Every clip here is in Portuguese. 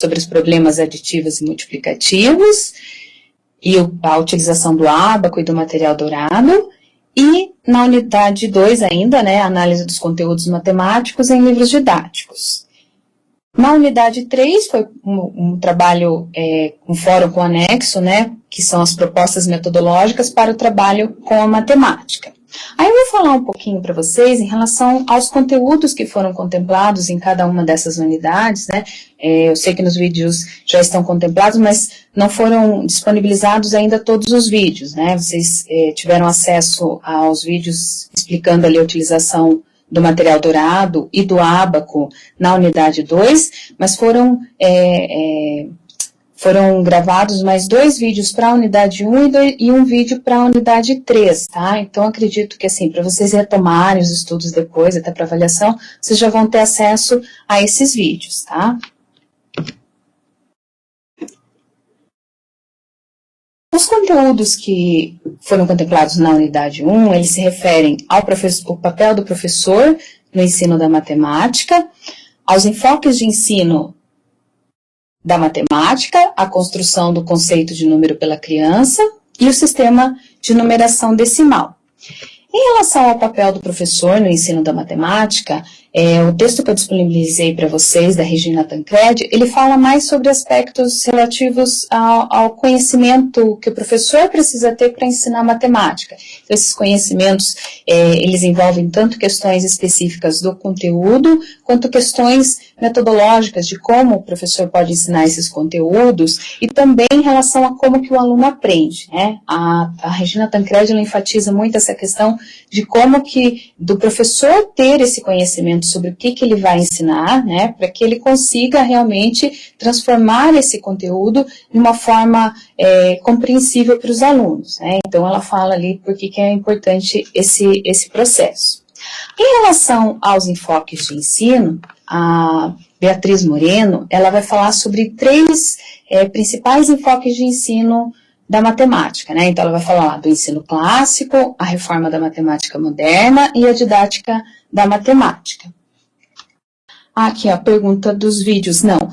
sobre os problemas aditivos e multiplicativos, e a utilização do ábaco e do material dourado, e na unidade 2 ainda, né, análise dos conteúdos matemáticos em livros didáticos. Na unidade 3 foi um trabalho, um fórum com anexo, né, que são as propostas metodológicas para o trabalho com a matemática. Aí eu vou falar um pouquinho para vocês em relação aos conteúdos que foram contemplados em cada uma dessas unidades, né? Eu sei que nos vídeos já estão contemplados, mas não foram disponibilizados ainda todos os vídeos, né? Vocês tiveram acesso aos vídeos explicando ali a utilização do material dourado e do ábaco na unidade 2, mas foram gravados mais 2 vídeos para a unidade 1 e um vídeo para a unidade 3, tá? Então, acredito que, assim, para vocês retomarem os estudos depois, até para avaliação, vocês já vão ter acesso a esses vídeos, tá? Os conteúdos que foram contemplados na unidade 1, eles se referem ao papel do professor no ensino da matemática, aos enfoques de ensino da matemática, a construção do conceito de número pela criança e o sistema de numeração decimal. Em relação ao papel do professor no ensino da matemática, o texto que eu disponibilizei para vocês, da Regina Tancredi, ele fala mais sobre aspectos relativos ao conhecimento que o professor precisa ter para ensinar matemática. Então, esses conhecimentos, eles envolvem tanto questões específicas do conteúdo, quanto questões metodológicas de como o professor pode ensinar esses conteúdos, e também em relação a como que o aluno aprende, né? A Regina Tancredi, ela enfatiza muito essa questão de como que, do professor ter esse conhecimento sobre o que ele vai ensinar, né, para que ele consiga realmente transformar esse conteúdo de uma forma compreensível para os alunos, né? Então, ela fala ali por que é importante esse processo. Em relação aos enfoques de ensino, a Beatriz Moreno, ela vai falar sobre 3 principais enfoques de ensino da matemática, né? Então, ela vai falar lá do ensino clássico, a reforma da matemática moderna e a didática da matemática. Aqui, a pergunta dos vídeos. Não,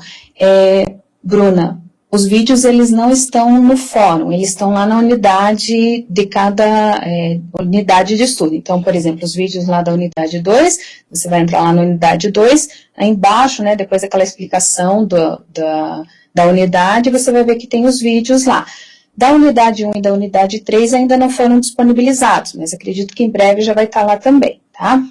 Bruna, os vídeos, eles não estão no fórum, eles estão lá na unidade de cada unidade de estudo. Então, por exemplo, os vídeos lá da unidade 2, você vai entrar lá na unidade 2, aí embaixo, né, depois daquela explicação da unidade, você vai ver que tem os vídeos lá. Da unidade 1 e da unidade 3 ainda não foram disponibilizados, mas acredito que em breve já vai estar lá também, tá?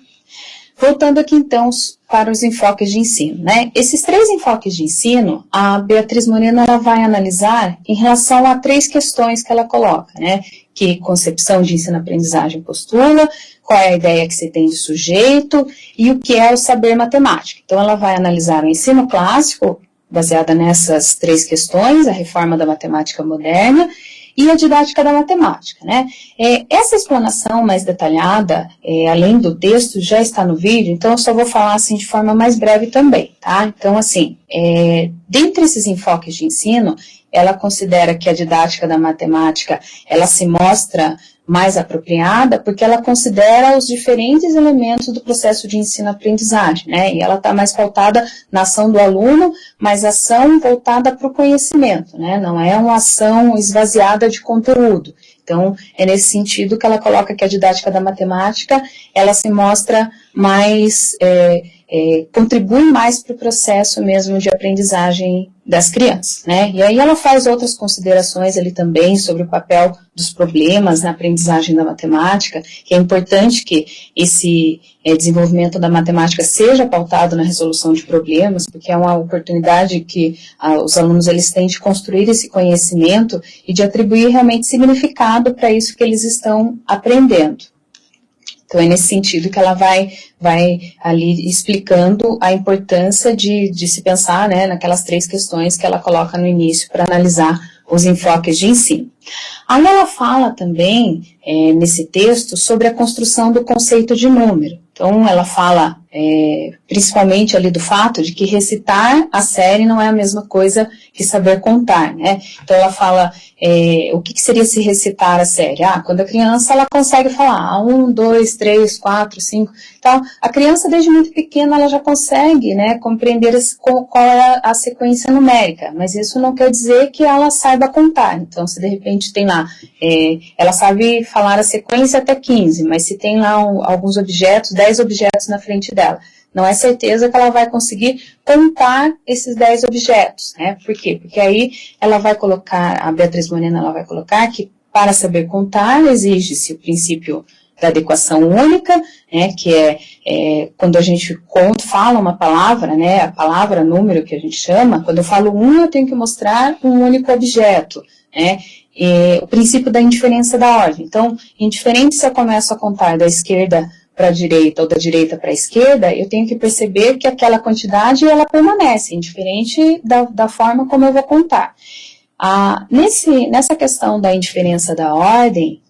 Voltando aqui, então, para os enfoques de ensino, né? Esses 3 enfoques de ensino, a Beatriz Moreno, ela vai analisar em relação a 3 questões que ela coloca, né? Que concepção de ensino-aprendizagem postula, qual é a ideia que você tem de sujeito e o que é o saber matemático. Então, ela vai analisar o ensino clássico, baseada nessas 3 questões, a reforma da matemática moderna e a didática da matemática, né? Essa explanação mais detalhada, além do texto, já está no vídeo, então eu só vou falar assim de forma mais breve também, tá? Então, assim, dentre esses enfoques de ensino, ela considera que a didática da matemática, ela se mostra mais apropriada, porque ela considera os diferentes elementos do processo de ensino-aprendizagem, né? E ela está mais pautada na ação do aluno, mas ação voltada para o conhecimento, né? Não é uma ação esvaziada de conteúdo. Então, é nesse sentido que ela coloca que a didática da matemática, ela se mostra mais, contribui mais para o processo mesmo de aprendizagem das crianças, né? E aí ela faz outras considerações ali também sobre o papel dos problemas na aprendizagem da matemática, que é importante que esse desenvolvimento da matemática seja pautado na resolução de problemas, porque é uma oportunidade que os alunos eles têm de construir esse conhecimento e de atribuir realmente significado para isso que eles estão aprendendo. Então, é nesse sentido que ela vai ali explicando a importância de se pensar, né, naquelas 3 questões que ela coloca no início para analisar os enfoques de ensino. Aí ela fala também, nesse texto, sobre a construção do conceito de número. Então, ela fala principalmente ali do fato de que recitar a série não é a mesma coisa que saber contar, né? Então ela fala, o que seria se recitar a série? Quando a criança ela consegue falar 1, 2, 3, 4, 5, então a criança desde muito pequena ela já consegue, né, compreender qual é a sequência numérica, mas isso não quer dizer que ela saiba contar. Então se de repente tem lá, ela sabe falar a sequência até 15, mas se tem lá alguns objetos, 10 objetos na frente dela, não é certeza que ela vai conseguir contar esses 10 objetos, né? Por quê? Porque aí ela vai colocar, a Beatriz Moreno ela vai colocar que para saber contar exige-se o princípio da adequação única, né? Que quando a gente fala uma palavra, né? A palavra número que a gente chama, quando eu falo eu tenho que mostrar um único objeto, né? O princípio da indiferença da ordem. Então, indiferente se eu começo a contar da esquerda para a direita ou da direita para a esquerda, eu tenho que perceber que aquela quantidade ela permanece, indiferente da forma como eu vou contar. Nessa questão da indiferença da ordem,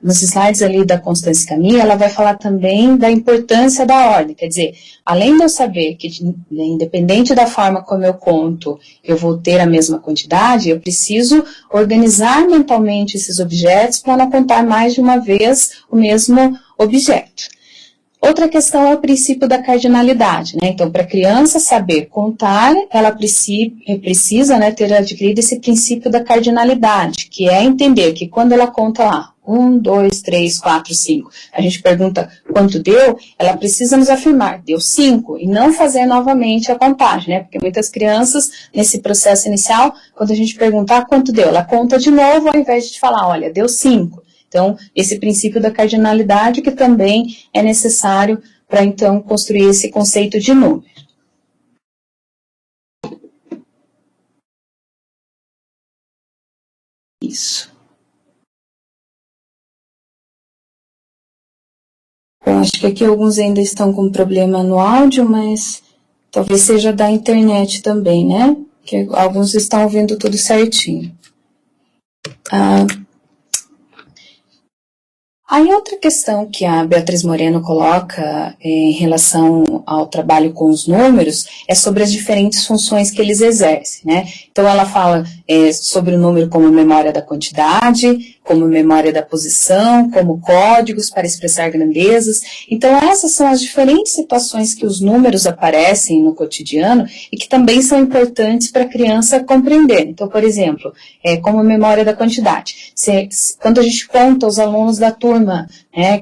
nos slides ali da Constance Camille, ela vai falar também da importância da ordem, quer dizer, além de eu saber que, independente da forma como eu conto, eu vou ter a mesma quantidade, eu preciso organizar mentalmente esses objetos para não contar mais de uma vez o mesmo objeto. Outra questão é o princípio da cardinalidade, né? Então, para a criança saber contar, ela precisa, né, ter adquirido esse princípio da cardinalidade, que é entender que quando ela conta lá, 1, 2, 3, 4, 5, a gente pergunta quanto deu, ela precisa nos afirmar, deu 5, e não fazer novamente a contagem, né? Porque muitas crianças, nesse processo inicial, quando a gente perguntar quanto deu, ela conta de novo, ao invés de falar, olha, deu 5. Então, esse princípio da cardinalidade que também é necessário para, então, construir esse conceito de número. Isso. Bom, acho que aqui alguns ainda estão com problema no áudio, mas talvez seja da internet também, né? Que alguns estão ouvindo tudo certinho. Aí outra questão que a Beatriz Moreno coloca em relação ao trabalho com os números é sobre as diferentes funções que eles exercem, né? Então ela fala sobre o número como memória da quantidade, como memória da posição, como códigos para expressar grandezas. Então essas são as diferentes situações que os números aparecem no cotidiano e que também são importantes para a criança compreender. Então, por exemplo, como memória da quantidade. Quando a gente conta os alunos da turma,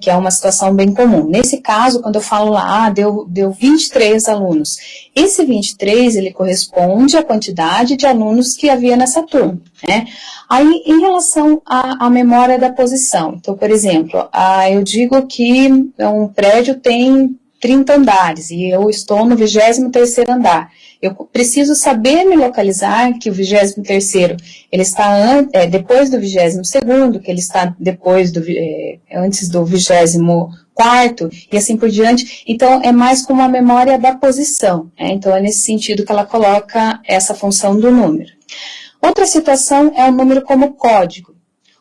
que é uma situação bem comum. Nesse caso, quando eu falo lá, deu 23 alunos. Esse 23, ele corresponde à quantidade de alunos que havia nessa turma, né? Aí, em relação à memória da posição, então, por exemplo, eu digo que um prédio tem 30 andares e eu estou no 23º andar. Eu preciso saber me localizar que o 23º ele está depois do 22º, que ele está antes do 24º e assim por diante. Então, é mais como a memória da posição. Então, é nesse sentido que ela coloca essa função do número. Outra situação é o número como código.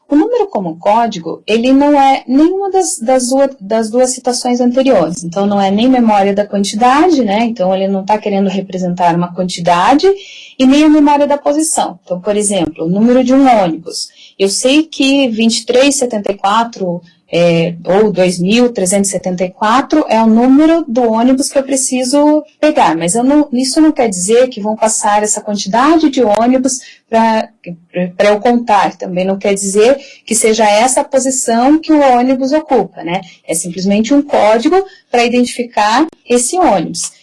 O número como código, ele não é nenhuma das duas citações anteriores. Então, não é nem memória da quantidade, né? Então, ele não está querendo representar uma quantidade e nem a memória da posição. Então, por exemplo, o número de um ônibus. Eu sei que 2374 ou 2.374 é o número do ônibus que eu preciso pegar, mas isso não quer dizer que vão passar essa quantidade de ônibus para eu contar, também não quer dizer que seja essa a posição que o ônibus ocupa, né? É simplesmente um código para identificar esse ônibus.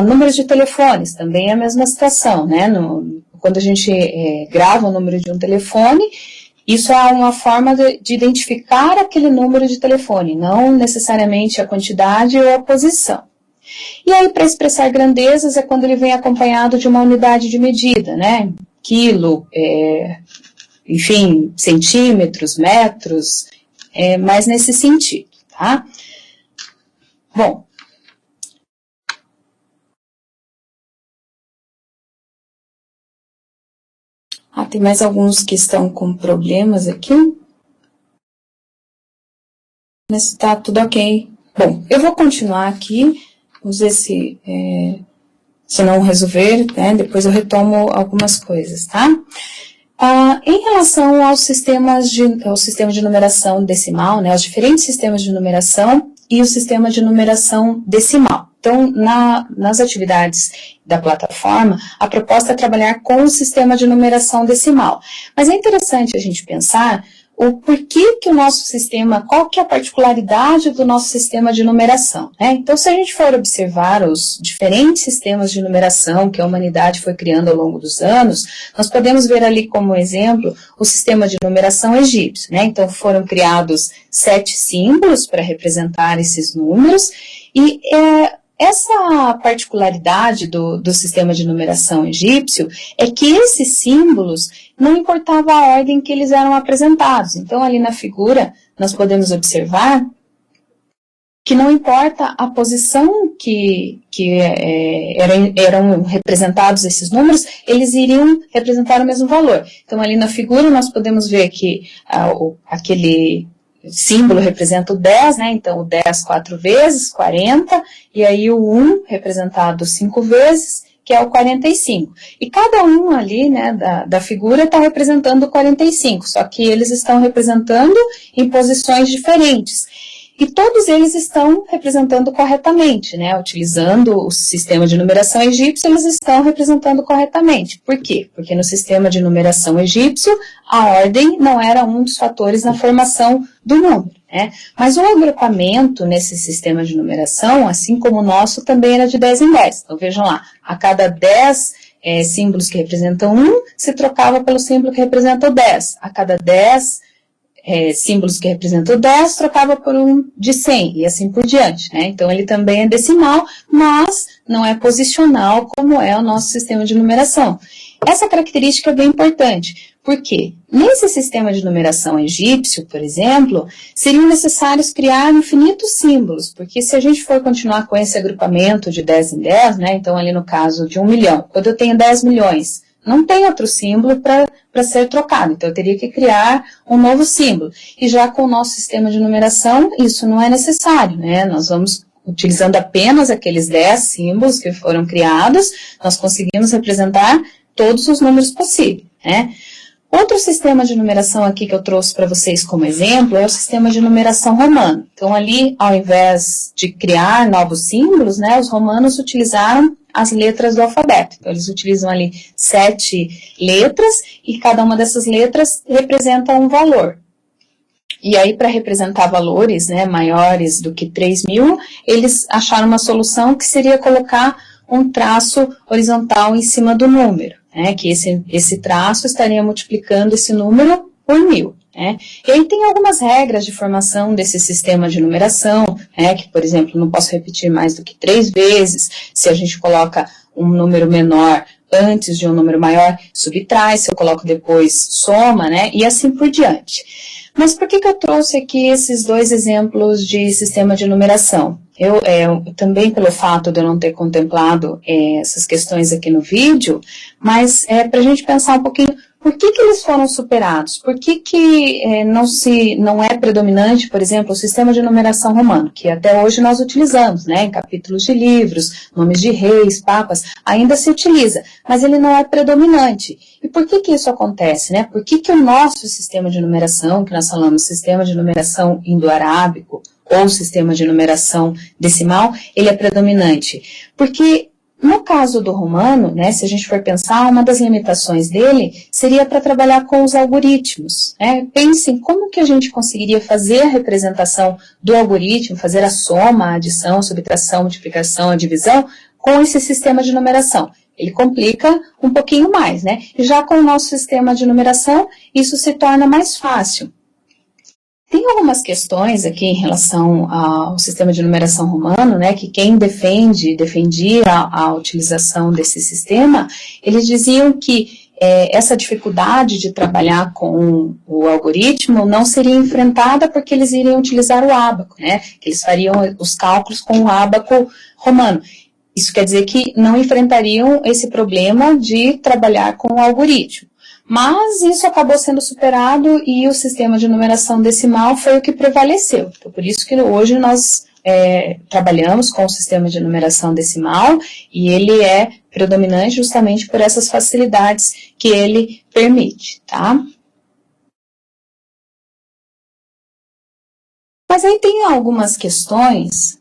Números de telefones, também é a mesma situação, né? Quando a gente grava o número de um telefone, isso é uma forma de identificar aquele número de telefone, não necessariamente a quantidade ou a posição. E aí, para expressar grandezas, é quando ele vem acompanhado de uma unidade de medida, né? Quilo, enfim, centímetros, metros, mais nesse sentido, tá? Bom. Tem mais alguns que estão com problemas aqui. Mas está tudo ok. Bom, eu vou continuar aqui Vamos ver se não resolver, né, depois eu retomo algumas coisas, tá? Em relação ao sistema de numeração decimal, né, os diferentes sistemas de numeração e o sistema de numeração decimal. Então, nas atividades da plataforma, a proposta é trabalhar com o sistema de numeração decimal. Mas é interessante a gente pensar o porquê que o nosso sistema, qual que é a particularidade do nosso sistema de numeração, né? Então, se a gente for observar os diferentes sistemas de numeração que a humanidade foi criando ao longo dos anos, nós podemos ver ali como exemplo o sistema de numeração egípcio, né? Então, foram criados 7 símbolos para representar esses números e essa particularidade do sistema de numeração egípcio é que esses símbolos não importava a ordem que eles eram apresentados. Então, ali na figura, nós podemos observar que não importa a posição que eram representados esses números, eles iriam representar o mesmo valor. Então, ali na figura, nós podemos ver que aquele símbolo representa o 10, né? Então, o 10 4 vezes, 40, e aí o 1 representado 5 vezes, que é o 45. E cada um ali, né, da figura está representando o 45, só que eles estão representando em posições diferentes. E todos eles estão representando corretamente, né? Utilizando o sistema de numeração egípcio, eles estão representando corretamente. Por quê? Porque no sistema de numeração egípcio, a ordem não era um dos fatores na formação do número, né? Mas o agrupamento nesse sistema de numeração, assim como o nosso, também era de 10 em 10. Então, vejam lá, a cada 10 símbolos que representam 1, se trocava pelo símbolo que representa o 10. A cada 10 símbolos que representam 10, trocava por um de 100, e assim por diante, né? Então, ele também é decimal, mas não é posicional, como é o nosso sistema de numeração. Essa característica é bem importante, porque nesse sistema de numeração egípcio, por exemplo, seriam necessários criar infinitos símbolos, porque se a gente for continuar com esse agrupamento de 10 em 10, né? Então, ali no caso de 1 milhão, quando eu tenho 10 milhões, não tem outro símbolo para ser trocado, então eu teria que criar um novo símbolo. E já com o nosso sistema de numeração, isso não é necessário, né? Nós vamos, utilizando apenas aqueles 10 símbolos que foram criados, nós conseguimos representar todos os números possíveis, né? Outro sistema de numeração aqui que eu trouxe para vocês como exemplo é o sistema de numeração romano. Então, ali, ao invés de criar novos símbolos, né, os romanos utilizaram as letras do alfabeto. Então, eles utilizam ali 7 letras e cada uma dessas letras representa um valor. E aí, para representar valores, né, maiores do que 3.000, eles acharam uma solução que seria colocar um traço horizontal em cima do número, né, que esse traço estaria multiplicando esse número por 1.000. Né? E aí tem algumas regras de formação desse sistema de numeração, né, que, por exemplo, não posso repetir mais do que 3 vezes, se a gente coloca um número menor antes de um número maior, subtrai, se eu coloco depois, soma, né, e assim por diante. Mas por que eu trouxe aqui esses 2 exemplos de sistema de numeração? Eu também pelo fato de eu não ter contemplado essas questões aqui no vídeo, mas para a gente pensar um pouquinho por que eles foram superados, por que não é predominante, por exemplo, o sistema de numeração romano, que até hoje nós utilizamos, né, em capítulos de livros, nomes de reis, papas, ainda se utiliza, mas ele não é predominante. E por que isso acontece, né? Por que o nosso sistema de numeração, que nós falamos sistema de numeração indo-arábico, ou sistema de numeração decimal, ele é predominante? Porque no caso do romano, né, se a gente for pensar, uma das limitações dele seria para trabalhar com os algoritmos. Né? Pensem como que a gente conseguiria fazer a representação do algoritmo, fazer a soma, a adição, a subtração, a multiplicação, a divisão, com esse sistema de numeração. Ele complica um pouquinho mais, né? E já com o nosso sistema de numeração, isso se torna mais fácil. Tem algumas questões aqui em relação ao sistema de numeração romano, né, que quem defendia a utilização desse sistema, eles diziam que essa dificuldade de trabalhar com o algoritmo não seria enfrentada porque eles iriam utilizar o ábaco, né, que eles fariam os cálculos com o ábaco romano. Isso quer dizer que não enfrentariam esse problema de trabalhar com o algoritmo. Mas isso acabou sendo superado e o sistema de numeração decimal foi o que prevaleceu. Então, por isso que hoje nós trabalhamos com o sistema de numeração decimal e ele é predominante justamente por essas facilidades que ele permite, tá? Mas aí tem algumas questões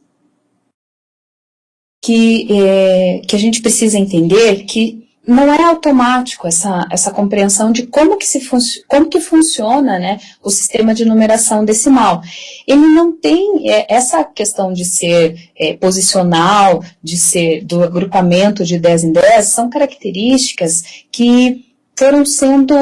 que a gente precisa entender que não é automático essa compreensão de como que funciona, né, o sistema de numeração decimal. Ele não tem essa questão de ser posicional, de ser do agrupamento de 10 em 10, são características que foram sendo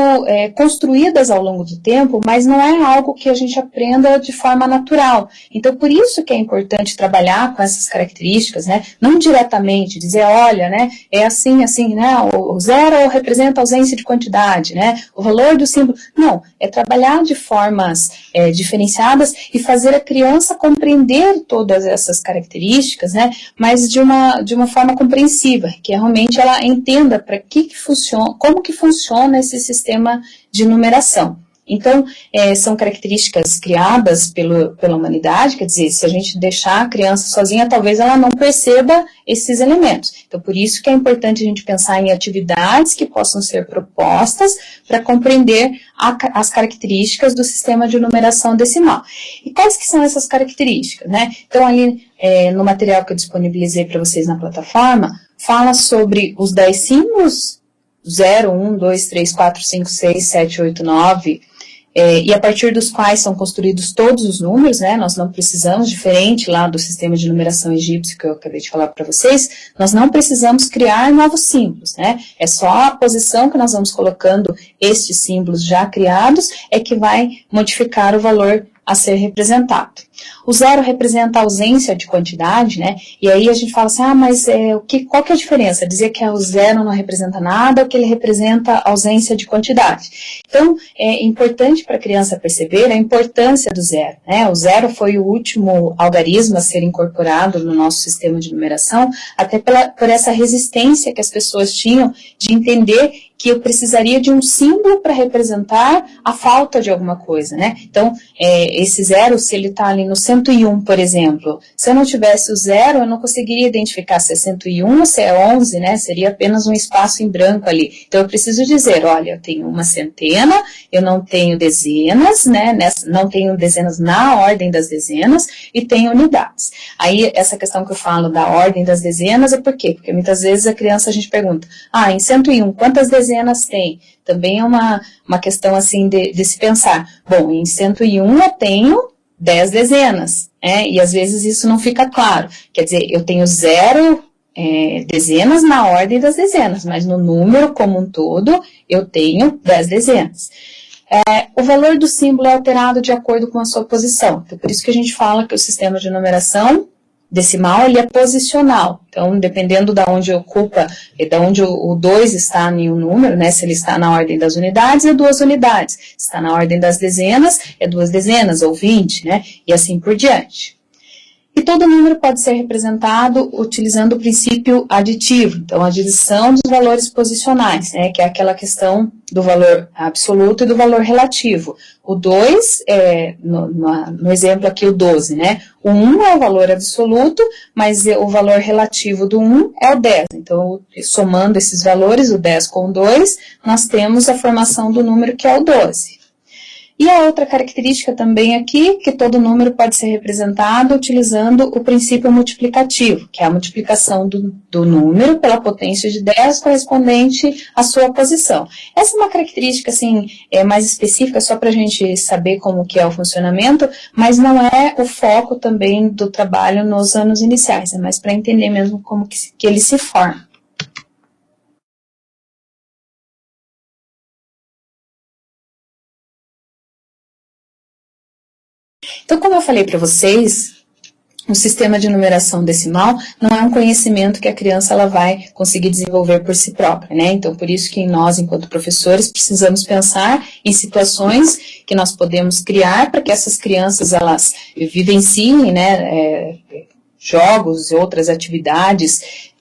construídas ao longo do tempo, mas não é algo que a gente aprenda de forma natural. Então, por isso que é importante trabalhar com essas características, né? Não diretamente dizer, olha, né, é assim, assim, né? O zero representa a ausência de quantidade, né? O valor do símbolo. Não, é trabalhar de formas diferenciadas e fazer a criança compreender todas essas características, né? Mas de uma forma compreensiva, que realmente ela entenda para que funciona, como que funciona esse sistema de numeração. Então, são características criadas pela humanidade, quer dizer, se a gente deixar a criança sozinha, talvez ela não perceba esses elementos. Então, por isso que é importante a gente pensar em atividades que possam ser propostas para compreender as características do sistema de numeração decimal. E quais que são essas características, né? Então, ali no material que eu disponibilizei para vocês na plataforma, fala sobre os 10 símbolos, 0, 1, 2, 3, 4, 5, 6, 7, 8, 9, e a partir dos quais são construídos todos os números, né? Nós não precisamos, diferente lá do sistema de numeração egípcio que eu acabei de falar para vocês, nós não precisamos criar novos símbolos, né? É só a posição que nós vamos colocando estes símbolos já criados é que vai modificar o valor a ser representado. O zero representa a ausência de quantidade, né? E aí a gente fala assim, mas qual que é a diferença? Dizer que o zero não representa nada ou que ele representa a ausência de quantidade. Então, é importante para a criança perceber a importância do zero, né? O zero foi o último algarismo a ser incorporado no nosso sistema de numeração, até por essa resistência que as pessoas tinham de entender que eu precisaria de um símbolo para representar a falta de alguma coisa, né? Então, esse zero, se ele está ali no 101, por exemplo, se eu não tivesse o zero, eu não conseguiria identificar se é 101 ou se é 11, né? Seria apenas um espaço em branco ali. Então, eu preciso dizer, olha, eu tenho uma centena, eu não tenho dezenas, né? Não tenho dezenas na ordem das dezenas e tenho unidades. Aí, essa questão que eu falo da ordem das dezenas é por quê? Porque muitas vezes a criança, a gente pergunta, em 101, quantas dezenas tem? Também é uma questão assim de se pensar. Bom, em 101 eu tenho 10 dezenas, né? E às vezes isso não fica claro. Quer dizer, eu tenho 0 dezenas na ordem das dezenas, mas no número como um todo eu tenho 10 dezenas. O valor do símbolo é alterado de acordo com a sua posição. Então, por isso que a gente fala que o sistema de numeração decimal, ele é posicional. Então, dependendo de onde ocupa, de onde o 2 está em um número, né, se ele está na ordem das unidades, é 2 unidades. Se está na ordem das dezenas, é 2 dezenas, ou 20, né, e assim por diante. E todo número pode ser representado utilizando o princípio aditivo, então a adição dos valores posicionais, né, que é aquela questão do valor absoluto e do valor relativo. O 2, no exemplo aqui o 12, né, o 1 é o valor absoluto, mas o valor relativo do 1 é o 10. Então, somando esses valores, o 10 com o 2, nós temos a formação do número que é o 12. E a outra característica também aqui, que todo número pode ser representado utilizando o princípio multiplicativo, que é a multiplicação do número pela potência de 10 correspondente à sua posição. Essa é uma característica assim, mais específica, só para a gente saber como que é o funcionamento, mas não é o foco também do trabalho nos anos iniciais, é mais para entender mesmo como que ele se forma. Então, como eu falei para vocês, o sistema de numeração decimal não é um conhecimento que a criança ela vai conseguir desenvolver por si própria, né? Então, por isso que nós, enquanto professores, precisamos pensar em situações que nós podemos criar para que essas crianças elas vivenciem, né, jogos e outras atividades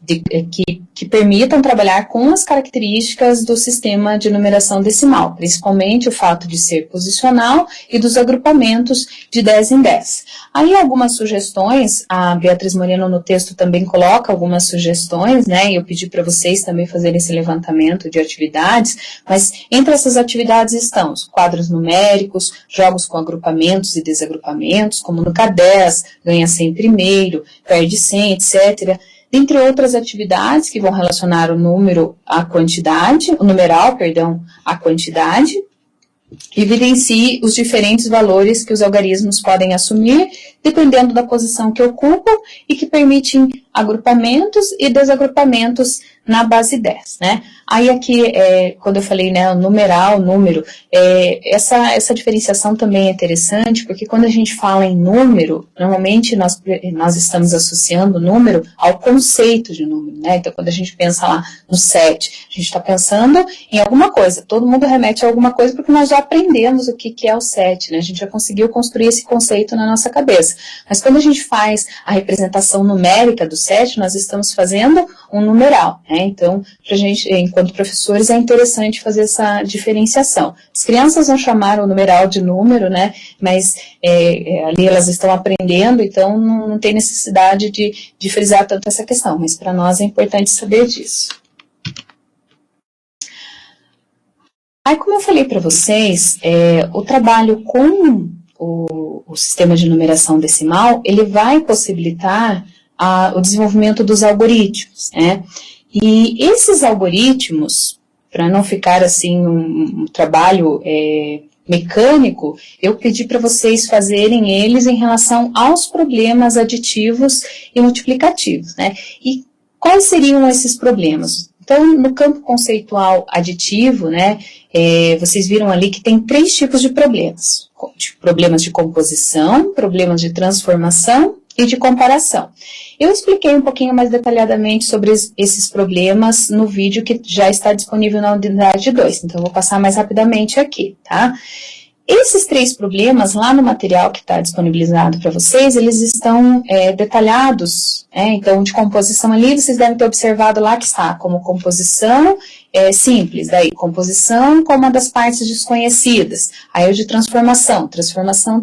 que permitam trabalhar com as características do sistema de numeração decimal, principalmente o fato de ser posicional e dos agrupamentos de 10 em 10. Aí algumas sugestões, a Beatriz Moreno no texto também coloca algumas sugestões, né, e eu pedi para vocês também fazerem esse levantamento de atividades, mas entre essas atividades estão os quadros numéricos, jogos com agrupamentos e desagrupamentos, como no K10, ganha 100 primeiro, perde 100, etc., dentre outras atividades que vão relacionar o número à quantidade, o numeral, perdão, à quantidade, e evidencie os diferentes valores que os algarismos podem assumir, dependendo da posição que ocupam e que permitem agrupamentos e desagrupamentos na base 10, né? Aí aqui, quando eu falei, né, o numeral, número, essa diferenciação também é interessante, porque quando a gente fala em número, normalmente nós estamos associando o número ao conceito de número, né? Então, quando a gente pensa lá no 7, a gente está pensando em alguma coisa, todo mundo remete a alguma coisa porque nós já aprendemos o que é o 7, né? A gente já conseguiu construir esse conceito na nossa cabeça. Mas quando a gente faz a representação numérica do 7, nós estamos fazendo um numeral, né? Então, pra gente, enquanto professores, é interessante fazer essa diferenciação. As crianças vão chamar o numeral de número, né? Mas ali elas estão aprendendo, então não tem necessidade de frisar tanto essa questão, mas para nós é importante saber disso. Aí, como eu falei para vocês, o trabalho com o sistema de numeração decimal, ele vai possibilitar o desenvolvimento dos algoritmos, né? E esses algoritmos, para não ficar assim um trabalho mecânico, eu pedi para vocês fazerem eles em relação aos problemas aditivos e multiplicativos, né? E quais seriam esses problemas? Então, no campo conceitual aditivo, né, vocês viram ali que tem 3 tipos de problemas. Problemas de composição, problemas de transformação e de comparação. Eu expliquei um pouquinho mais detalhadamente sobre esses problemas no vídeo que já está disponível na unidade 2, então eu vou passar mais rapidamente aqui, tá? Esses 3 problemas, lá no material que está disponibilizado para vocês, eles estão detalhados, então de composição ali, vocês devem ter observado lá que está como composição simples, daí composição com uma das partes desconhecidas, aí o de transformação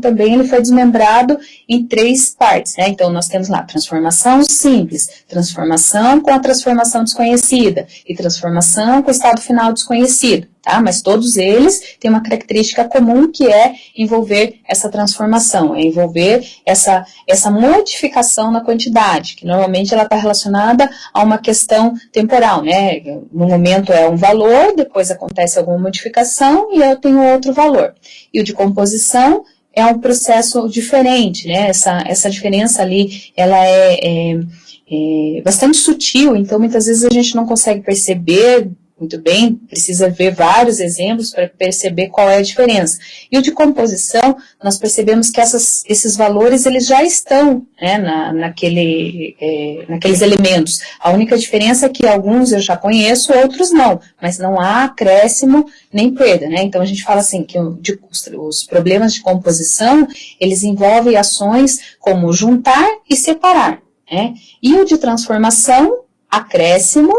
também ele foi desmembrado em 3 partes, né? Então nós temos lá transformação simples, transformação com a transformação desconhecida e transformação com o estado final desconhecido. Tá? Mas todos eles têm uma característica comum que é envolver essa transformação, envolver essa modificação na quantidade, que normalmente ela está relacionada a uma questão temporal, né? No momento é um valor, depois acontece alguma modificação e eu tenho outro valor. E o de composição é um processo diferente, né? Essa diferença ali, ela é bastante sutil, então muitas vezes a gente não consegue perceber muito bem, precisa ver vários exemplos para perceber qual é a diferença. E o de composição, nós percebemos que esses valores, eles já estão, né, naqueles elementos. A única diferença é que alguns eu já conheço, outros não, mas não há acréscimo nem perda, né? Então a gente fala assim, que os problemas de composição, eles envolvem ações como juntar e separar, né? E o de transformação, acréscimo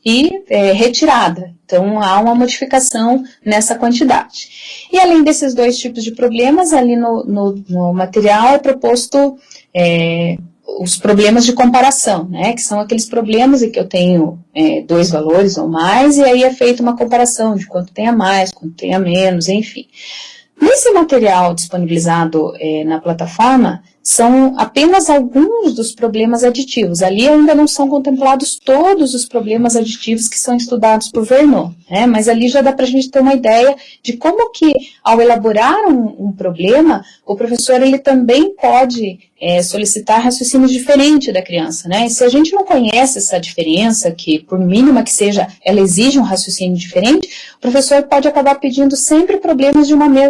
e retirada. Então, há uma modificação nessa quantidade. E além desses 2 tipos de problemas, ali no material é proposto os problemas de comparação, né, que são aqueles problemas em que eu tenho 2 valores ou mais, e aí é feita uma comparação de quanto tem a mais, quanto tem a menos, enfim. Nesse material disponibilizado na plataforma, são apenas alguns dos problemas aditivos. Ali ainda não são contemplados todos os problemas aditivos que são estudados por Vernon, né? Mas ali já dá para a gente ter uma ideia de como que, ao elaborar um problema, o professor ele também pode solicitar raciocínio diferente da criança, né? E se a gente não conhece essa diferença, que por mínima que seja, ela exige um raciocínio diferente, o professor pode acabar pedindo sempre problemas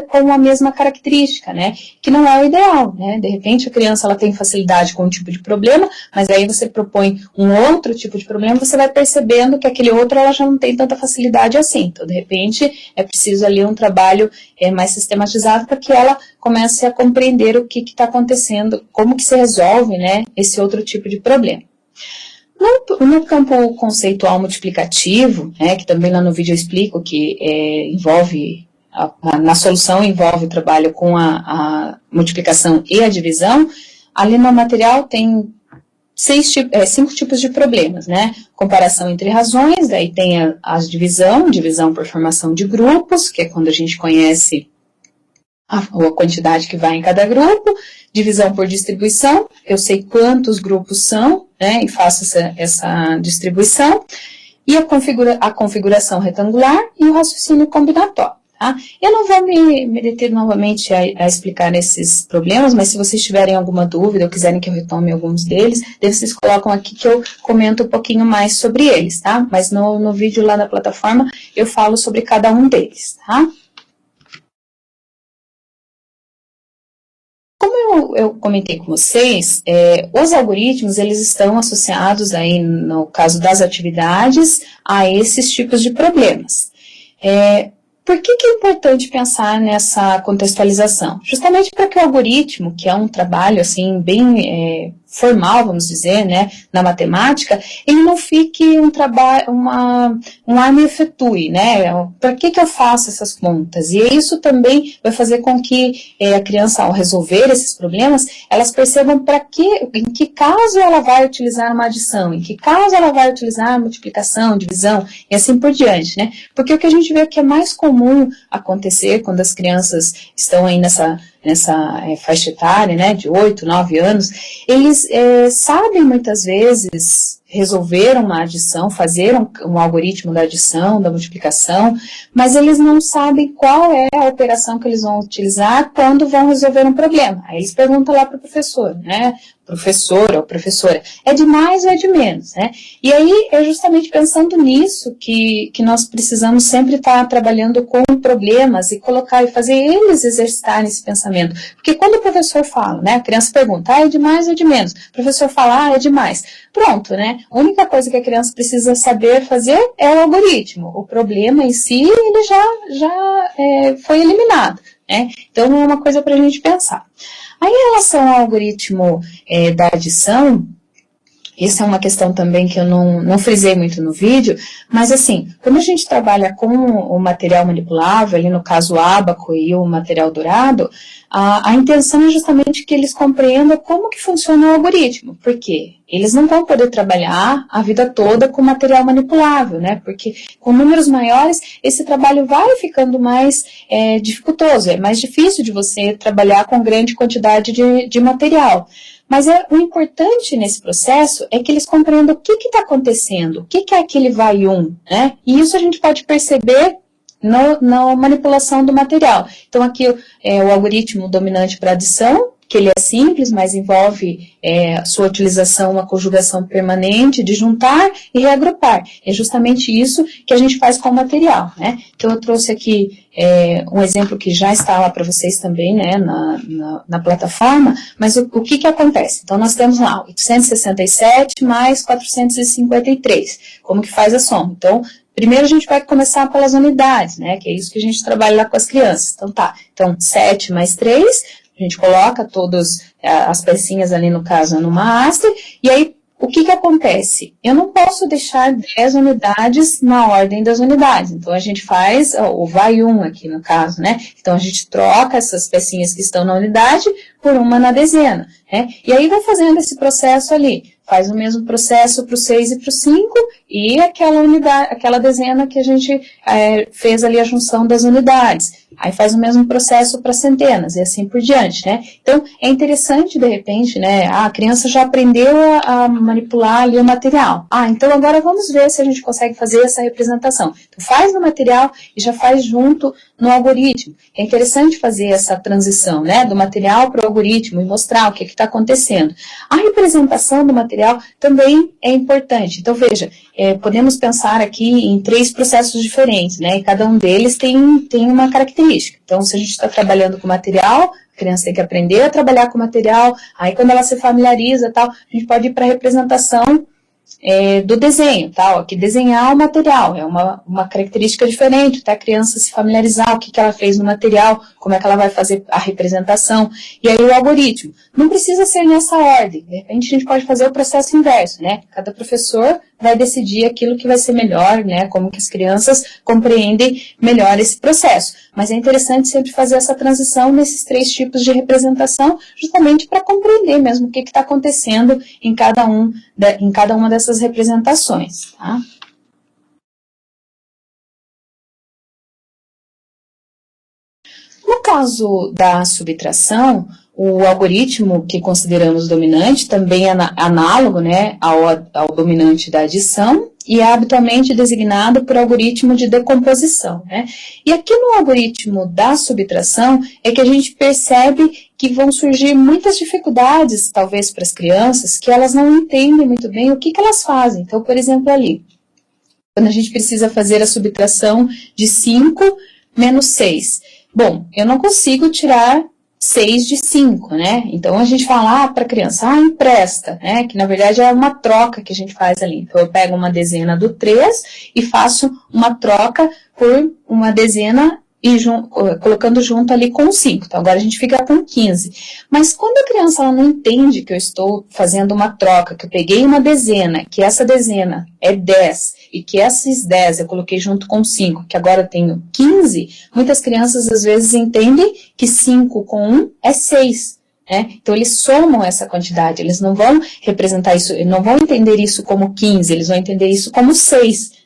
com uma mesma característica, né? Que não é o ideal, né? De repente a criança ela tem facilidade com um tipo de problema, mas aí você propõe um outro tipo de problema, você vai percebendo que aquele outro ela já não tem tanta facilidade assim. Então, de repente, é preciso ali um trabalho mais sistematizado para que ela comece a compreender o que está acontecendo, como que se resolve, né, esse outro tipo de problema. No campo conceitual multiplicativo, né, que também lá no vídeo eu explico que envolve, na solução envolve o trabalho com a multiplicação e a divisão, ali no material tem 5 tipos de problemas, né? Comparação entre razões, daí tem a divisão por formação de grupos, que é quando a gente conhece a quantidade que vai em cada grupo, divisão por distribuição, eu sei quantos grupos são, né, e faço essa distribuição, e a configuração retangular e o raciocínio combinatório. Tá? Eu não vou me deter novamente a explicar esses problemas, mas se vocês tiverem alguma dúvida ou quiserem que eu retome alguns deles, daí vocês colocam aqui que eu comento um pouquinho mais sobre eles, tá? Mas no vídeo lá da plataforma eu falo sobre cada um deles, tá? Como eu comentei com vocês, os algoritmos, eles estão associados aí, no caso das atividades, a esses tipos de problemas. Por que é importante pensar nessa contextualização? Justamente para que o algoritmo, que é um trabalho assim bem formal, vamos dizer, né, na matemática, ele não fique um arma efetue, né? Para que eu faço essas contas? E isso também vai fazer com que a criança, ao resolver esses problemas, elas percebam em que caso ela vai utilizar uma adição, em que caso ela vai utilizar multiplicação, divisão, e assim por diante, né? Porque o que a gente vê que é mais comum acontecer quando as crianças estão aí nessa faixa etária, né, de 8, 9 anos, eles sabem muitas vezes resolver uma adição, fazer um algoritmo da adição, da multiplicação, mas eles não sabem qual é a operação que eles vão utilizar quando vão resolver um problema. Aí eles perguntam lá para o professor, né, professor ou professora, é de mais ou é de menos, né? E aí é justamente pensando nisso que nós precisamos sempre estar trabalhando com problemas e colocar e fazer eles exercitarem esse pensamento. Porque quando o professor fala, né, a criança pergunta, é de mais ou é de menos? O professor fala, é de mais. Pronto, né? A única coisa que a criança precisa saber fazer é o algoritmo. O problema em si, ele já foi eliminado, né? Então é uma coisa para a gente pensar. Aí, em relação ao algoritmo da adição, essa é uma questão também que eu não frisei muito no vídeo, mas assim, quando a gente trabalha com o material manipulável, ali no caso o ábaco e o material dourado, a intenção é justamente que eles compreendam como que funciona o algoritmo, porque eles não vão poder trabalhar a vida toda com material manipulável, né? Porque com números maiores, esse trabalho vai ficando mais dificultoso, é mais difícil de você trabalhar com grande quantidade de material. Mas o importante nesse processo é que eles compreendam o que está acontecendo, o que é aquele vai né? E isso a gente pode perceber na manipulação do material. Então aqui o algoritmo dominante para adição, que ele é simples, mas envolve sua utilização, uma conjugação permanente de juntar e reagrupar. É justamente isso que a gente faz com o material, né? Então eu trouxe aqui um exemplo que já está lá para vocês também, né, na plataforma, mas o que acontece? Então nós temos lá 867 mais 453. Como que faz a soma? Então, primeiro a gente vai começar pelas unidades, né, que é isso que a gente trabalha lá com as crianças. Então tá, 7 mais 3, a gente coloca todas as pecinhas ali, no caso, numa haste, e aí o que acontece? Eu não posso deixar 10 unidades na ordem das unidades, então a gente faz o vai aqui no caso, né? Então a gente troca essas pecinhas que estão na unidade por uma na dezena, né? E aí vai fazendo esse processo ali. Faz o mesmo processo para o 6 e para o 5 e aquela dezena que a gente fez ali a junção das unidades. Aí faz o mesmo processo para centenas e assim por diante, né? Então, é interessante, de repente, né? A criança já aprendeu a manipular ali o material. Então agora vamos ver se a gente consegue fazer essa representação. Então, faz no material e já faz junto no algoritmo. É interessante fazer essa transição, né? Do material para o algoritmo e mostrar o que está acontecendo. A representação do material também é importante. Então, veja, podemos pensar aqui em 3 processos diferentes, né? E cada um deles tem uma característica. Então, se a gente está trabalhando com material, a criança tem que aprender a trabalhar com material, aí quando ela se familiariza, tal, a gente pode ir para a representação do desenho, tá? Aqui desenhar o material é uma característica diferente, até a criança se familiarizar o que ela fez no material, como é que ela vai fazer a representação, e aí o algoritmo. Não precisa ser nessa ordem, de repente a gente pode fazer o processo inverso, né? Cada professor vai decidir aquilo que vai ser melhor, né? Como que as crianças compreendem melhor esse processo. Mas é interessante sempre fazer essa transição nesses 3 tipos de representação, justamente para compreender mesmo o que está acontecendo em cada uma dessas representações, tá? No caso da subtração, o algoritmo que consideramos dominante também é análogo, né, ao dominante da adição e é habitualmente designado por algoritmo de decomposição, né? E aqui no algoritmo da subtração é que a gente percebe que vão surgir muitas dificuldades, talvez para as crianças, que elas não entendem muito bem o que elas fazem. Então, por exemplo, ali, quando a gente precisa fazer a subtração de 5 menos 6. Bom, eu não consigo tirar 6 de 5, né? Então, a gente fala para a criança, empresta, né? Que, na verdade, é uma troca que a gente faz ali. Então, eu pego uma dezena do 3 e faço uma troca por uma dezena e colocando junto ali com 5. Então, agora a gente fica com 15. Mas quando a criança ela não entende que eu estou fazendo uma troca, que eu peguei uma dezena, que essa dezena é 10, e que esses 10 eu coloquei junto com 5, que agora eu tenho 15, muitas crianças às vezes entendem que 5 com 1 é 6. Né? Então, eles somam essa quantidade, eles não vão representar isso, não vão entender isso como 15, eles vão entender isso como 6.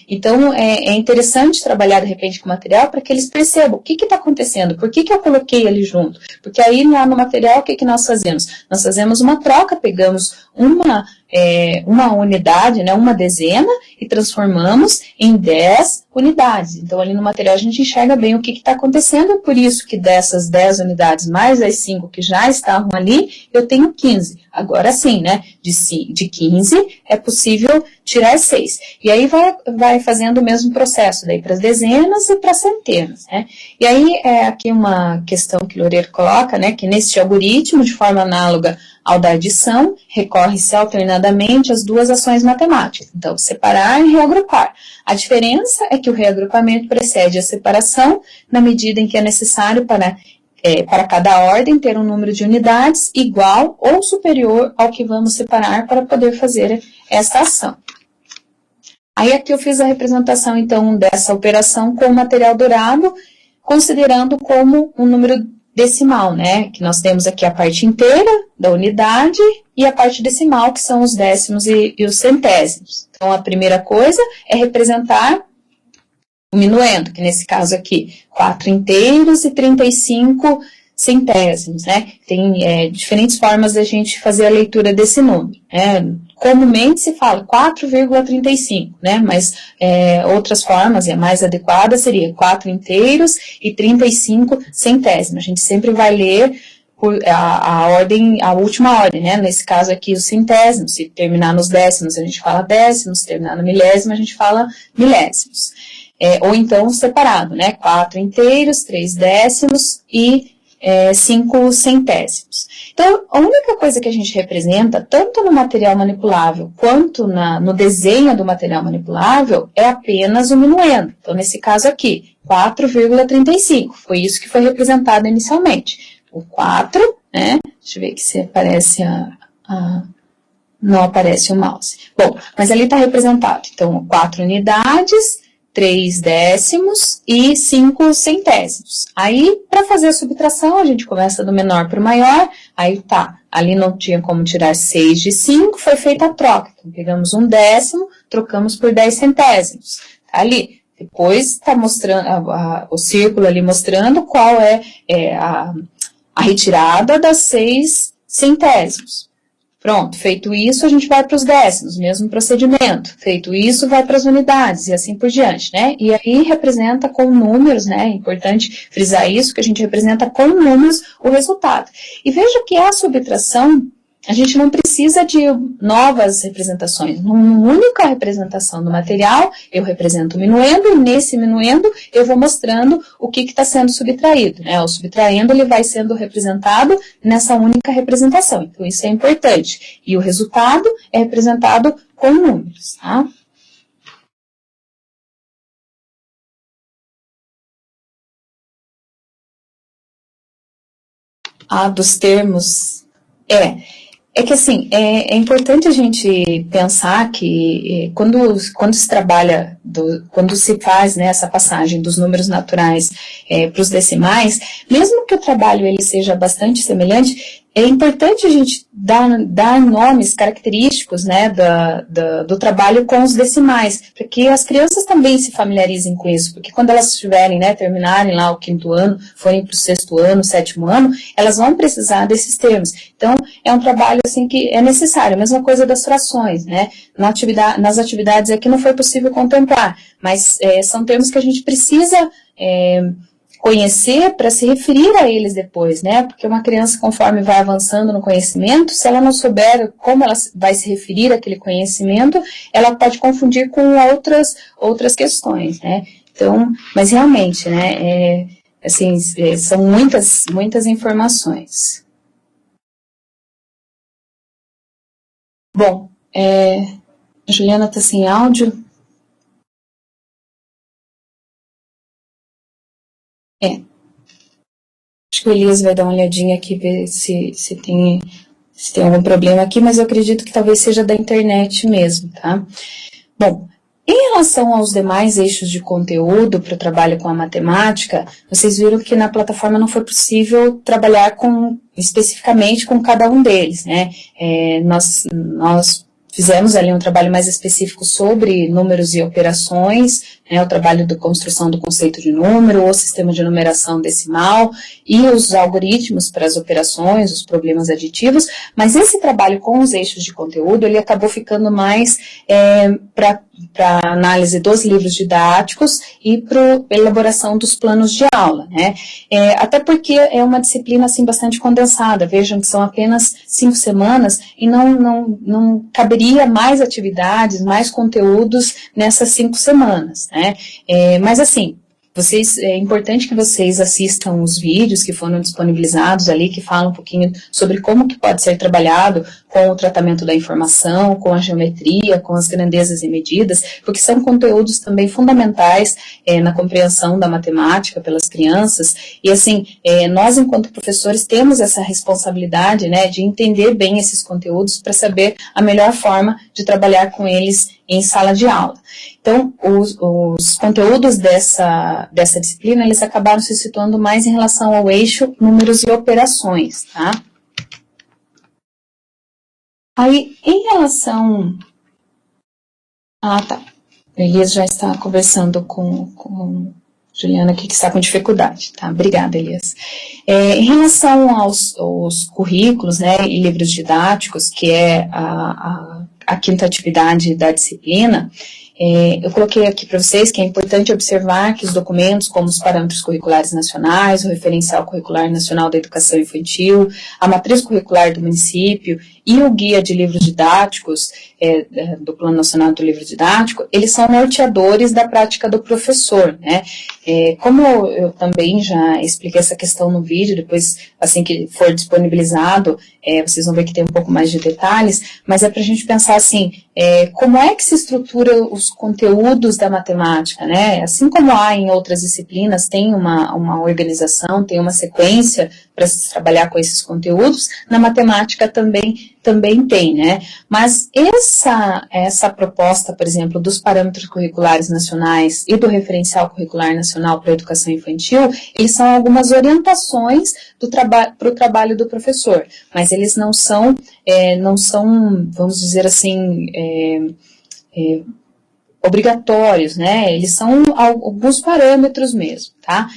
Então, é interessante trabalhar, de repente, com o material para que eles percebam o que está acontecendo, por que eu coloquei ali junto. Porque aí, lá no material, o que nós fazemos? Nós fazemos uma troca, pegamos uma unidade, né, uma dezena, e transformamos em 10 unidades. Então, ali no material, a gente enxerga bem o que está acontecendo, por isso que dessas 10 unidades, mais as 5 que já estavam ali, eu tenho 15. Agora sim, né, de 15 é possível tirar 6. E aí vai fazendo o mesmo processo, daí para as dezenas e para as centenas, né. E aí, aqui uma questão que o Loureiro coloca, né, que neste algoritmo, de forma análoga ao da adição, recorre-se alternadamente às 2 ações matemáticas. Então, separar e reagrupar. A diferença é que o reagrupamento precede a separação na medida em que é necessário para cada ordem ter um número de unidades igual ou superior ao que vamos separar para poder fazer essa ação. Aí aqui eu fiz a representação, então, dessa operação com o material dourado, considerando como um número decimal, né? Que nós temos aqui a parte inteira da unidade e a parte decimal, que são os décimos e os centésimos. Então, a primeira coisa é representar o minuendo, que nesse caso aqui, 4 inteiros e 35 centésimos, né? Tem diferentes formas da gente fazer a leitura desse número, né? Comumente se fala 4,35, né? Mas outras formas, e a mais adequada, seria 4 inteiros e 35 centésimos. A gente sempre vai ler por a última ordem, né? Nesse caso aqui, os centésimos. Se terminar nos décimos, a gente fala décimos, se terminar no milésimo, a gente fala milésimos. Ou então separado, né? 4 inteiros, 3 décimos e 5 centésimos. Então, a única coisa que a gente representa, tanto no material manipulável quanto no desenho do material manipulável, é apenas o minuendo. Então, nesse caso aqui, 4,35. Foi isso que foi representado inicialmente. O 4, né? Deixa eu ver aqui se aparece não aparece o mouse. Bom, mas ali está representado. Então, 4 unidades, 3 décimos e 5 centésimos. Aí, para fazer a subtração, a gente começa do menor para o maior, aí tá, ali não tinha como tirar 6 de 5, foi feita a troca. Então, pegamos um décimo, trocamos por 10 centésimos. Tá ali. Depois está mostrando, o círculo ali mostrando qual é a retirada das 6 centésimos. Pronto, feito isso, a gente vai para os décimos, mesmo procedimento. Feito isso, vai para as unidades e assim por diante, né? E aí representa com números, né? É importante frisar isso, que a gente representa com números o resultado. E veja que a subtração, a gente não precisa de novas representações. Numa única representação do material, eu represento o minuendo, e nesse minuendo eu vou mostrando o que está sendo subtraído, né? O subtraendo, ele vai sendo representado nessa única representação. Então, isso é importante. E o resultado é representado com números, tá? Dos termos, é que assim, é importante a gente pensar que quando se trabalha, quando se faz, né, essa passagem dos números naturais para os decimais, mesmo que o trabalho ele seja bastante semelhante, é importante a gente dar nomes característicos, né, do trabalho com os decimais, para que as crianças também se familiarizem com isso, porque quando elas estiverem, né, terminarem lá o 5º ano, forem para o 6º ano, 7º ano, elas vão precisar desses termos. Então, é um trabalho assim que é necessário, a mesma coisa das frações, né, nas atividades aqui não foi possível contemplar, mas são termos que a gente precisa conhecer para se referir a eles depois, né? Porque uma criança, conforme vai avançando no conhecimento, se ela não souber como ela vai se referir àquele conhecimento, ela pode confundir com outras questões, né? Então, mas realmente, né? Assim, são muitas informações. Bom, a Juliana está sem áudio. Acho que o Elias vai dar uma olhadinha aqui, ver se tem algum problema aqui, mas eu acredito que talvez seja da internet mesmo, tá? Bom, em relação aos demais eixos de conteúdo para o trabalho com a matemática, vocês viram que na plataforma não foi possível trabalhar especificamente com cada um deles, né? Nós fizemos ali um trabalho mais específico sobre números e operações, né, o trabalho de construção do conceito de número, o sistema de numeração decimal e os algoritmos para as operações, os problemas aditivos, mas esse trabalho com os eixos de conteúdo, ele acabou ficando mais para análise dos livros didáticos e para elaboração dos planos de aula, né? Até porque é uma disciplina assim, bastante condensada, vejam que são apenas 5 semanas e não caberia mais atividades, mais conteúdos nessas 5 semanas, né? Mas assim, é importante que vocês assistam os vídeos que foram disponibilizados ali, que falam um pouquinho sobre como que pode ser trabalhado com o tratamento da informação, com a geometria, com as grandezas e medidas, porque são conteúdos também fundamentais na compreensão da matemática pelas crianças, e assim, nós enquanto professores temos essa responsabilidade, né, de entender bem esses conteúdos para saber a melhor forma de trabalhar com eles em sala de aula. Então, os conteúdos dessa disciplina, eles acabaram se situando mais em relação ao eixo números e operações, tá? Aí, em relação... tá. O Elias já está conversando com Juliana aqui, que está com dificuldade, tá? Obrigada, Elias. Em relação aos currículos, né, e livros didáticos, que é a 5ª atividade da disciplina, eu coloquei aqui para vocês que é importante observar que os documentos, como os parâmetros curriculares nacionais, o referencial curricular nacional da educação infantil, a matriz curricular do município e o guia de livros didáticos do Plano Nacional do Livro Didático, eles são norteadores da prática do professor, né? Como eu também já expliquei essa questão no vídeo, depois, assim que for disponibilizado, vocês vão ver que tem um pouco mais de detalhes, mas é para a gente pensar assim, como é que se estrutura os conteúdos da matemática, né? Assim como há em outras disciplinas, tem uma organização, tem uma sequência para se trabalhar com esses conteúdos, na matemática também tem, né? Mas essa proposta, por exemplo, dos parâmetros curriculares nacionais e do referencial curricular nacional para a educação infantil, eles são algumas orientações para o trabalho do professor, mas eles não são, vamos dizer assim, obrigatórios, né? Eles são alguns parâmetros mesmo, tá?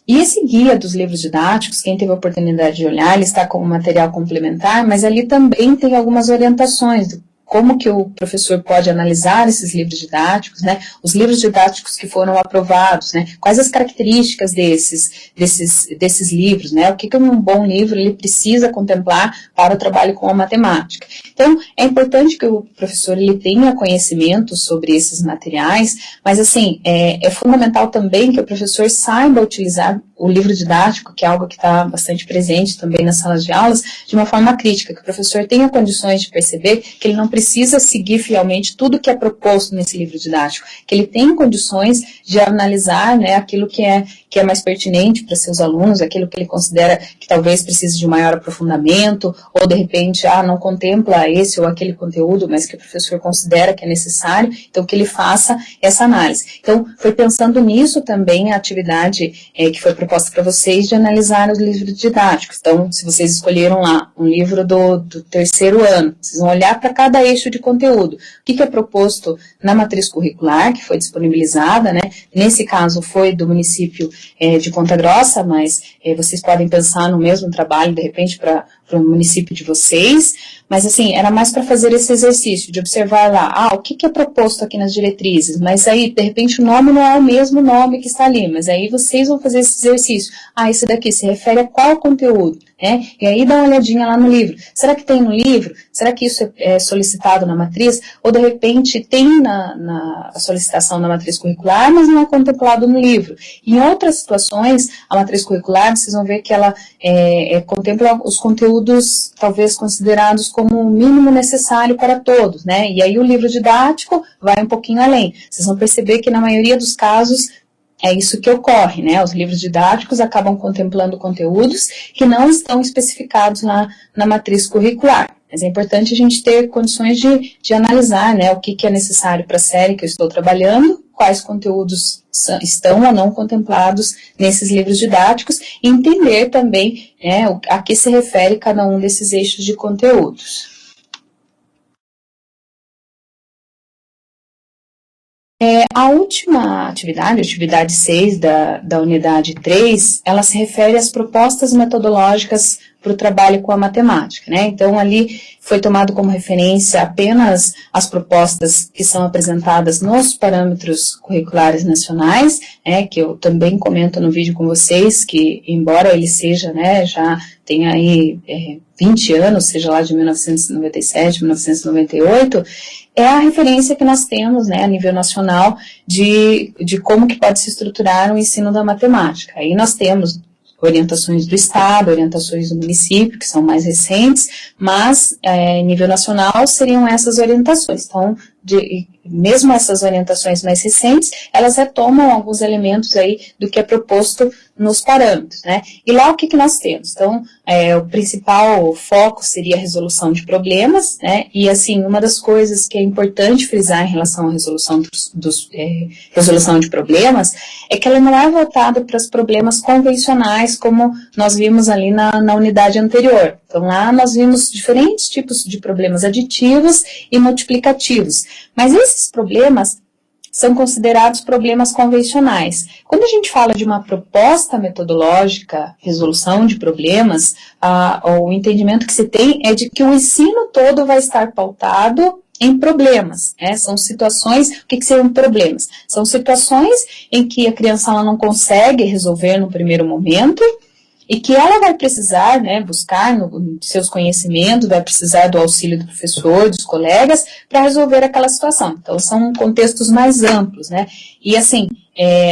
E esse guia dos livros didáticos, quem teve a oportunidade de olhar, ele está como material complementar, mas ali também tem algumas orientações como que o professor pode analisar esses livros didáticos, né, os livros didáticos que foram aprovados, né, quais as características desses livros, né, o que um bom livro ele precisa contemplar para o trabalho com a matemática. Então, é importante que o professor ele tenha conhecimento sobre esses materiais, mas assim, é fundamental também que o professor saiba utilizar o livro didático, que é algo que está bastante presente também nas salas de aulas, de uma forma crítica, que o professor tenha condições de perceber que ele não precisa precisa seguir fielmente tudo que é proposto nesse livro didático, que ele tem condições de analisar, né, aquilo que é mais pertinente para seus alunos, aquilo que ele considera que talvez precise de um maior aprofundamento, ou de repente, não contempla esse ou aquele conteúdo, mas que o professor considera que é necessário, então que ele faça essa análise. Então, foi pensando nisso também a atividade que foi proposta para vocês de analisar os livros didáticos. Então, se vocês escolheram lá um livro do terceiro ano, vocês vão olhar para cada eixo de conteúdo. O que é proposto na matriz curricular, que foi disponibilizada, né? Nesse caso foi do município de Ponta Grossa, mas vocês podem pensar no mesmo trabalho, de repente, para o município de vocês, mas assim, era mais para fazer esse exercício, de observar lá, o que é proposto aqui nas diretrizes, mas aí, de repente, o nome não é o mesmo nome que está ali, mas aí vocês vão fazer esse exercício, esse daqui se refere a qual conteúdo, né? E aí dá uma olhadinha lá no livro, será que tem no livro? Será que isso é solicitado na matriz? Ou de repente tem na solicitação na matriz curricular, mas não é contemplado no livro? Em outras situações, a matriz curricular, vocês vão ver que ela contempla os conteúdos talvez considerados como o mínimo necessário para todos, né? E aí o livro didático vai um pouquinho além. Vocês vão perceber que na maioria dos casos é isso que ocorre, né? Os livros didáticos acabam contemplando conteúdos que não estão especificados na matriz curricular. Mas é importante a gente ter condições de analisar, né, o que é necessário para a série que eu estou trabalhando, quais conteúdos estão ou não contemplados nesses livros didáticos, e entender também, né, a que se refere cada um desses eixos de conteúdos. A última atividade 6 da unidade 3, ela se refere às propostas metodológicas para o trabalho com a matemática, né? Então, ali foi tomado como referência apenas as propostas que são apresentadas nos parâmetros curriculares nacionais, que eu também comento no vídeo com vocês, que embora ele seja, né, já tenha aí 20 anos, seja lá de 1997, 1998, é a referência que nós temos, né, a nível nacional de como que pode se estruturar o ensino da matemática. Aí nós temos orientações do Estado, orientações do município, que são mais recentes, mas, em nível nacional, seriam essas orientações. Então, mesmo essas orientações mais recentes, elas retomam alguns elementos aí do que é proposto nos parâmetros, né? E lá o que nós temos? Então, o principal foco seria a resolução de problemas, né? E, assim, uma das coisas que é importante frisar em relação à resolução resolução de problemas é que ela não é voltada para os problemas convencionais, como nós vimos ali na unidade anterior. Então, lá nós vimos diferentes tipos de problemas aditivos e multiplicativos. Mas esses problemas são considerados problemas convencionais. Quando a gente fala de uma proposta metodológica, resolução de problemas, o entendimento que se tem é de que o ensino todo vai estar pautado em problemas, né? São situações, o que seriam problemas? São situações em que a criança ela não consegue resolver no primeiro momento, e que ela vai precisar, né, buscar seus conhecimentos, vai precisar do auxílio do professor, dos colegas, para resolver aquela situação. Então, são contextos mais amplos, né? E, assim,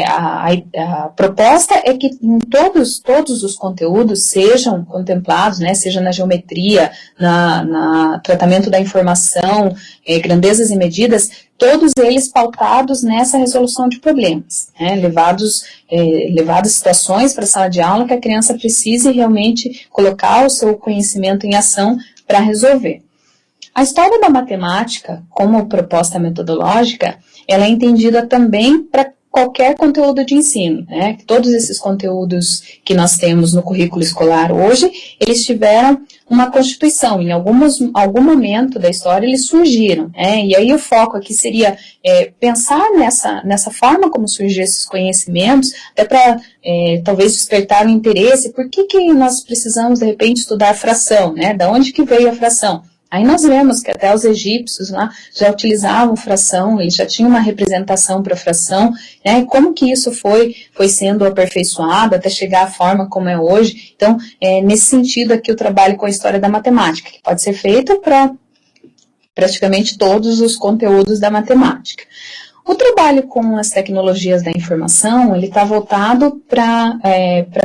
a proposta é que em todos os conteúdos sejam contemplados, né, seja na geometria, na tratamento da informação, grandezas e medidas, todos eles pautados nessa resolução de problemas, né, levadas situações para a sala de aula que a criança precise realmente colocar o seu conhecimento em ação para resolver. A história da matemática, como proposta metodológica, ela é entendida também para qualquer conteúdo de ensino, né? Todos esses conteúdos que nós temos no currículo escolar hoje, eles tiveram uma constituição, em algum momento da história eles surgiram, né? E aí o foco aqui seria pensar nessa forma como surgiram esses conhecimentos, até para talvez despertar o interesse, por que nós precisamos de repente estudar fração, né? Da onde que veio a fração? Aí nós vemos que até os egípcios lá já utilizavam fração, eles já tinham uma representação para fração, né? E como que isso foi sendo aperfeiçoado até chegar à forma como é hoje. Então, nesse sentido aqui o trabalho com a história da matemática, que pode ser feito para praticamente todos os conteúdos da matemática. O trabalho com as tecnologias da informação, ele está voltado para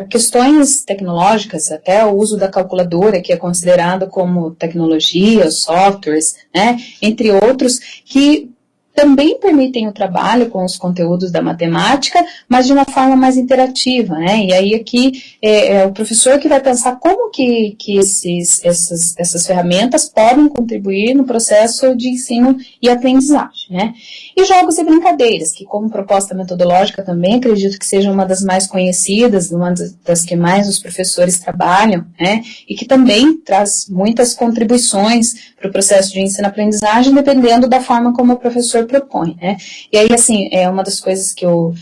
questões tecnológicas, até o uso da calculadora, que é considerado como tecnologia, softwares, né, entre outros, que também permitem o trabalho com os conteúdos da matemática, mas de uma forma mais interativa, né? E aí aqui é o professor que vai pensar como que essas ferramentas podem contribuir no processo de ensino e aprendizagem, né? E jogos e brincadeiras, que como proposta metodológica também acredito que seja uma das mais conhecidas, uma das que mais os professores trabalham, né? E que também traz muitas contribuições para o processo de ensino-aprendizagem, dependendo da forma como o professor propõe, né? E aí, assim, é uma das coisas que eu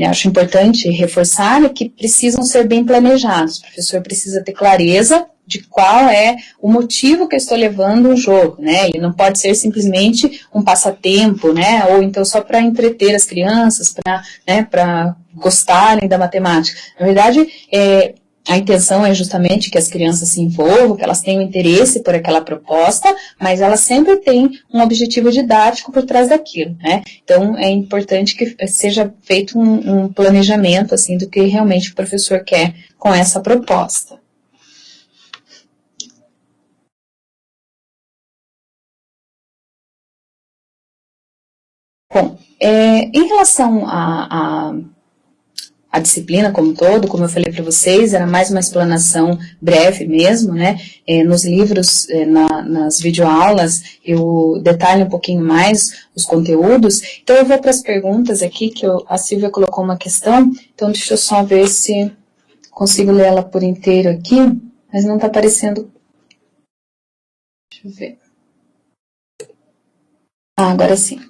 acho importante reforçar é que precisam ser bem planejados. O professor precisa ter clareza de qual é o motivo que eu estou levando um jogo, né? Ele não pode ser simplesmente um passatempo, né? Ou então só para entreter as crianças, para gostarem da matemática. Na verdade, a intenção é justamente que as crianças se envolvam, que elas tenham interesse por aquela proposta, mas elas sempre têm um objetivo didático por trás daquilo, né? Então, é importante que seja feito um planejamento, assim, do que realmente o professor quer com essa proposta. Bom, em relação a disciplina como um todo, como eu falei para vocês, era mais uma explanação breve mesmo, né? Nos livros, nas videoaulas, eu detalho um pouquinho mais os conteúdos. Então, eu vou para as perguntas aqui, que a Silvia colocou uma questão, então deixa eu só ver se consigo ler ela por inteiro aqui, mas não está aparecendo. Deixa eu ver. Agora sim.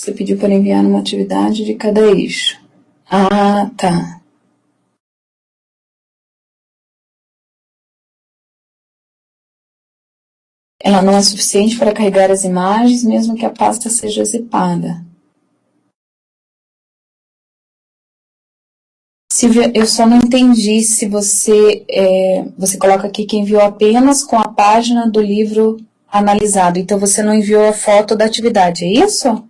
Você pediu para enviar uma atividade de cada eixo. Ah, tá. Ela não é suficiente para carregar as imagens, mesmo que a pasta seja zipada. Silvia, eu só não entendi se você coloca aqui que enviou apenas com a página do livro analisado. Então, você não enviou a foto da atividade, é isso?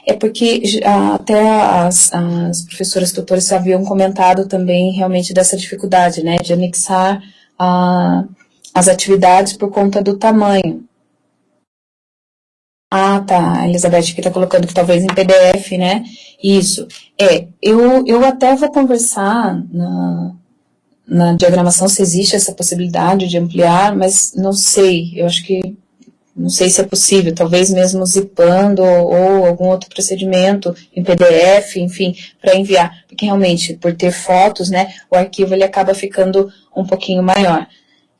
É porque até as professoras tutoras haviam comentado também realmente dessa dificuldade, né, de anexar as atividades por conta do tamanho. Ah, tá, a Elizabeth aqui está colocando que talvez em PDF, né? Isso. Eu até vou conversar na diagramação se existe essa possibilidade de ampliar, mas não sei, eu acho que não sei se é possível, talvez mesmo zipando ou algum outro procedimento em PDF, enfim, para enviar, porque realmente, por ter fotos, né, o arquivo ele acaba ficando um pouquinho maior.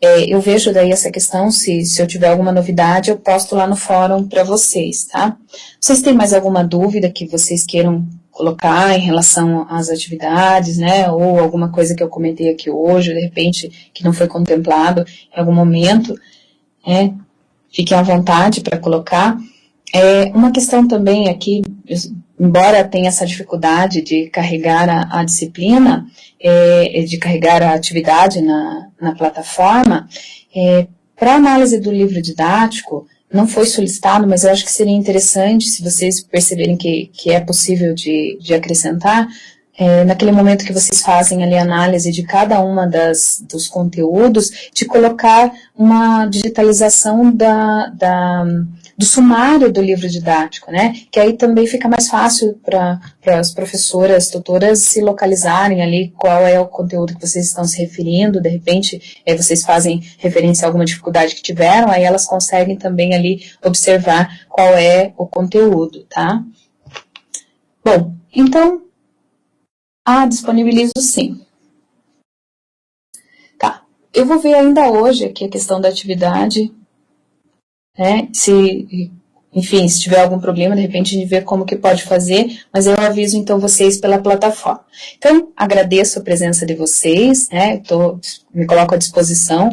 Eu vejo daí essa questão, se eu tiver alguma novidade, eu posto lá no fórum para vocês, tá? Vocês têm mais alguma dúvida que vocês queiram colocar em relação às atividades, né, ou alguma coisa que eu comentei aqui hoje, de repente, que não foi contemplado em algum momento, né? Fiquem à vontade para colocar. Uma questão também aqui, embora tenha essa dificuldade de carregar a disciplina, de carregar a atividade na plataforma, para análise do livro didático, não foi solicitado, mas eu acho que seria interessante, se vocês perceberem que é possível de acrescentar, naquele momento que vocês fazem ali a análise de cada uma dos conteúdos, de colocar uma digitalização do sumário do livro didático, né? Que aí também fica mais fácil para as professoras, tutoras se localizarem ali qual é o conteúdo que vocês estão se referindo, de repente vocês fazem referência a alguma dificuldade que tiveram, aí elas conseguem também ali observar qual é o conteúdo, tá? Bom, então, disponibilizo sim. Tá, eu vou ver ainda hoje aqui a questão da atividade, né, enfim, se tiver algum problema, de repente a gente vê como que pode fazer, mas eu aviso então vocês pela plataforma. Então, agradeço a presença de vocês, né, me coloco à disposição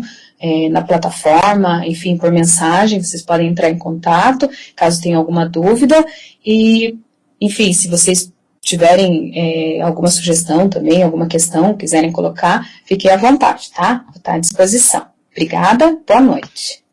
na plataforma, enfim, por mensagem, vocês podem entrar em contato, caso tenham alguma dúvida, e, enfim, se vocês tiverem alguma sugestão também, alguma questão, quiserem colocar, fiquem à vontade, tá? Vou estar à disposição. Obrigada, boa noite.